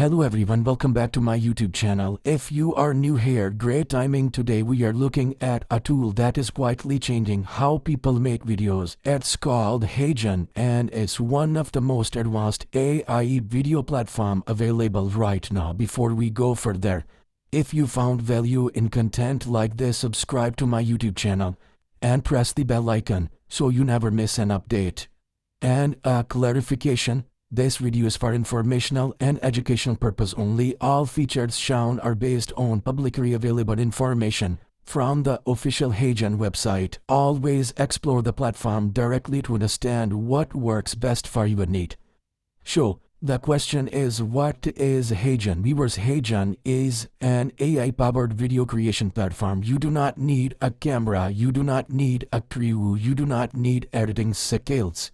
Hello everyone, welcome back to my YouTube channel. If you are new here, great timing. Today we are looking at a tool that is quietly changing how people make videos. It's called HeyGen and it's one of the most advanced AI video platform available right now. Before we go further, if you found value in content like this, subscribe to my YouTube channel and press the bell icon so you never miss an update. And a clarification. This video is for informational and educational purpose only. All features shown are based on publicly available information from the official HeyGen website. Always explore the platform directly to understand what works best for your need. So, the question is, what is HeyGen? Viewers, HeyGen is an AI-powered video creation platform. You do not need a camera, you do not need a crew, you do not need editing skills.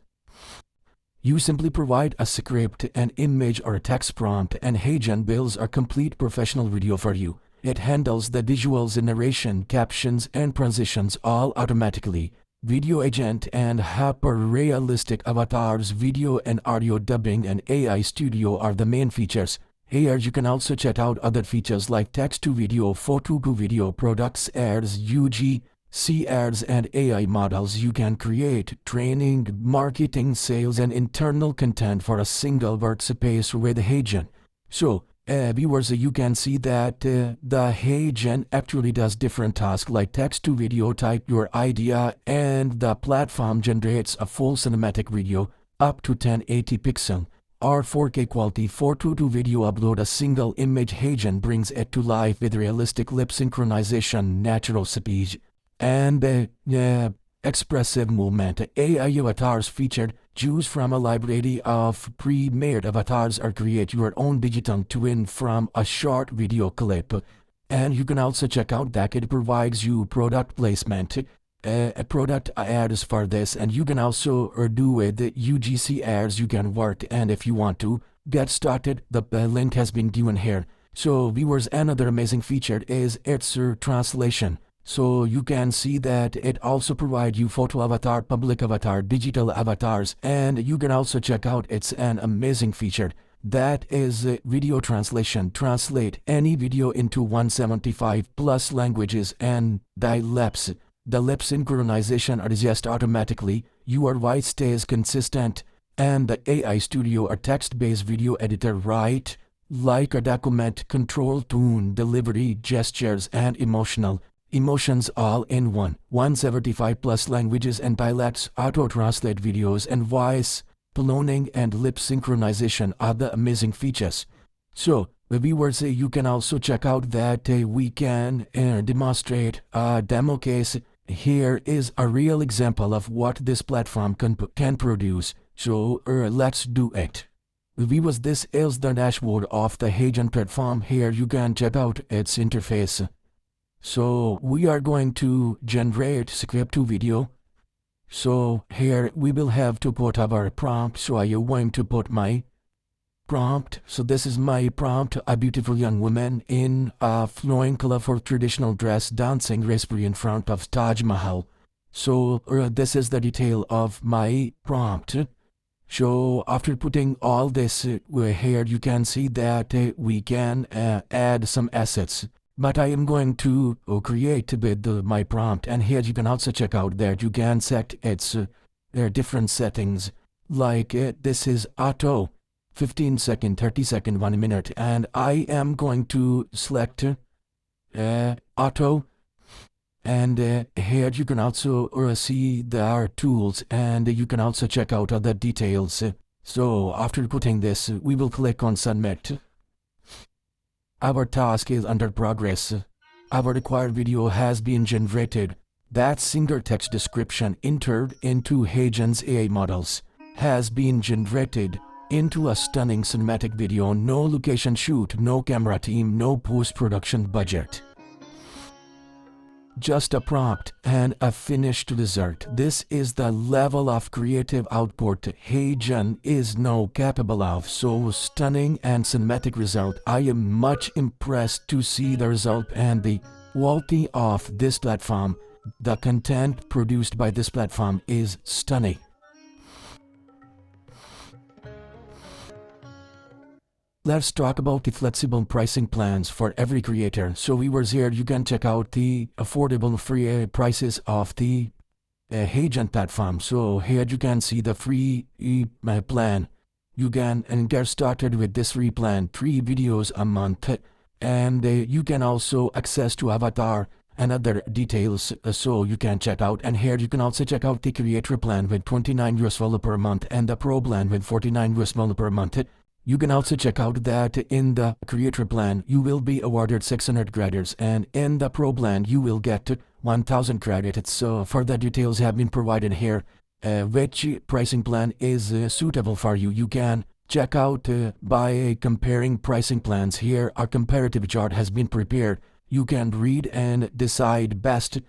You simply provide a script, an image or a text prompt, and HeyGen builds a complete professional video for you. It handles the visuals, narration, captions, and transitions all automatically. Video agent and hyper-realistic avatars, video and audio dubbing, and AI studio are the main features. Here you can also check out other features like text-to-video, photo-to-video, products, ads, UGC ads, and AI models. You can create training, marketing, sales, and internal content for a single workspace with HeyGen. So, viewers, you can see that the HeyGen actually does different tasks like text-to-video, type your idea, and the platform generates a full cinematic video up to 1080 pixel or 4K quality photo-to-video upload. A single image, HeyGen brings it to life with realistic lip synchronization, natural speech, and expressive movement. AI avatars featured. Choose from a library of pre-made avatars or create your own digital twin from a short video clip. And you can also check out that it provides you product placement, product ads for this, and you can also do with UGC ads. You can work, and if you want to get started, the link has been given here. So viewers, another amazing feature is its translation. So you can see that it also provides you photo avatar, public avatar, digital avatars, and you can also check out it's an amazing feature that is video translation. Translate any video into 175 plus languages and dialects. The lip synchronization adjusts automatically, your voice stays consistent, and the AI studio or text-based video editor write like a document, control tone, delivery, gestures, and emotions all in one. 175 plus languages and dialects, auto-translate videos, and voice cloning and lip synchronization are the amazing features. So, the viewers, you can also check out that we can demonstrate a demo case. Here is a real example of what this platform can produce. So, let's do it. Viewers, this is the dashboard of the HeyGen platform. Here you can check out its interface. So we are going to generate script to video. So here we will have to put our prompt. So I am going to put my prompt. So this is my prompt: a beautiful young woman in a flowing colorful traditional dress dancing gracefully in front of Taj Mahal. So this is the detail of my prompt. So after putting all this here, you can see that we can add some assets. But I am going to create with my prompt, and here you can also check out that you can set its different settings. Like this is auto, 15 second, 30 second, 1 minute, and I am going to select auto. And here you can also see there are tools, and you can also check out other details. So after putting this, we will click on submit. Our task is under progress. Our required video has been generated. That single text description entered into HeyGen's AI models has been generated into a stunning cinematic video. No location shoot, no camera team, no post-production budget. Just a prompt and a finished result. This is the level of creative output HeyGen is now capable of. So stunning and cinematic result. I am much impressed to see the result and the quality of this platform. The content produced by this platform is stunning. let's talk about the flexible pricing plans for every creator. So viewers, here you can check out the affordable free prices of the HeyGen platform. So here you can see the free plan. You can get started with this free plan, 3 videos a month, and you can also access to avatar and other details, so you can check out. And here you can also check out the creator plan with $29 per month and the pro plan with $49 per month. You can also check out that in the creator plan you will be awarded 600 credits, and in the pro plan you will get 1000 credits. So further details have been provided here. Which pricing plan is suitable for you, you can check out by comparing pricing plans. Here a comparative chart has been prepared. You can read and decide best.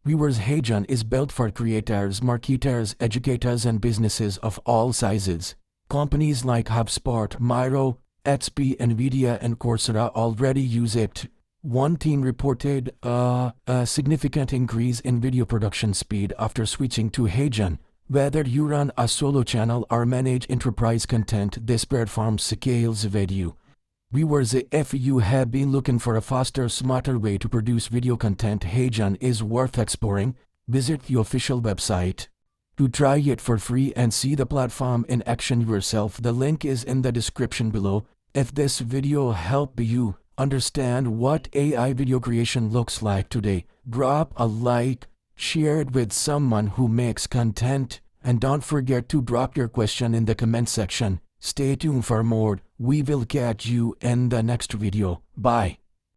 Viewers, HeyGen is built for creators, marketers, educators and businesses of all sizes. Companies like HubSpot, Miro, HP, Nvidia and Coursera already use it. One team reported a significant increase in video production speed after switching to HeyGen. Whether you run a solo channel or manage enterprise content, this platform scales video. Viewers, if you have been looking for a faster, smarter way to produce video content, HeyGen is worth exploring. Visit the official website to try it for free and see the platform in action yourself. The link is in the description below. If this video helped you understand what AI video creation looks like today, drop a like, share it with someone who makes content, and don't forget to drop your question in the comment section. Stay tuned for more. We will catch you in the next video. Bye.